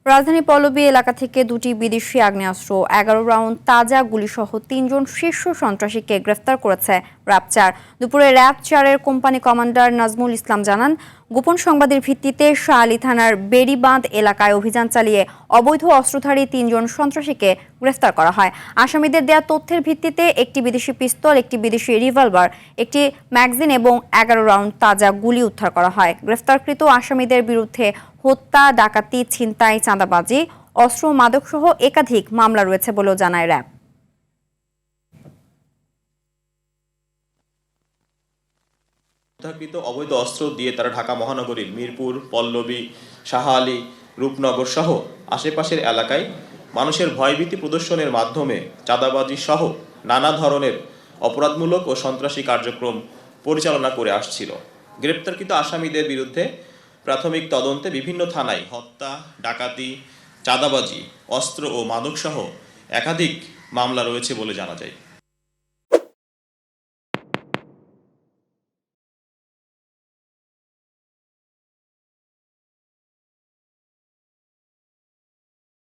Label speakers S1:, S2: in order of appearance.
S1: রাজধানী পল্লবী এলাকা থেকে দুটি বিদেশি আগ্নেয়াস্ত্র, ১১ রাউন্ড তাজা গুলিসহ ৩ জন শীর্ষ সন্ত্রাসীকে গ্রেফতার করেছে র্যাব ৪। দুপুরে RAB ৪-এর company commander Nazmul Islam জানান, গোপন সংবাদের ভিত্তিতে শাহ আলী থানার বেড়িবাঁধ এলাকায় অভিযান চালিয়ে অবৈধ অস্ত্রধারী ৩ জন সন্ত্রাসীকে গ্রেফতার করা হয়। আসামিদের দেয়া তথ্যের ভিত্তিতে একটি বিদেশি পিস্তল, একটি বিদেশি রিভলভার, একটি ম্যাগাজিন এবং ১১ রাউন্ড তাজা গুলি উদ্ধার করা হয়। গ্রেফতারকৃত আসামিদের বিরুদ্ধে হত্যা, ডাকাতি, ছিনতাই, চাঁদাবাজি, অস্ত্র, মাদকসহ একাধিক মামলা রয়েছে বলেও জানায় র্যাব।
S2: উদ্ধারকৃত অবৈধ অস্ত্র দিয়ে তারা ঢাকা মহানগরীর মিরপুর, পল্লবী, শাহ আলী, রূপনগর সহ আশেপাশের এলাকায় মানুষের ভয়ভীতি প্রদর্শনের মাধ্যমে চাঁদাবাজি সহ নানা ধরনের অপরাধমূলক ও সন্ত্রাসী কার্যক্রম পরিচালনা করে আসছিল। গ্রেপ্তারকৃত আসামিদের বিরুদ্ধে প্রাথমিক তদন্তে বিভিন্ন থানায় হত্যা, ডাকাতি, চাঁদাবাজি, অস্ত্র ও মাদকসহ একাধিক মামলা রয়েছে বলে জানা যায়।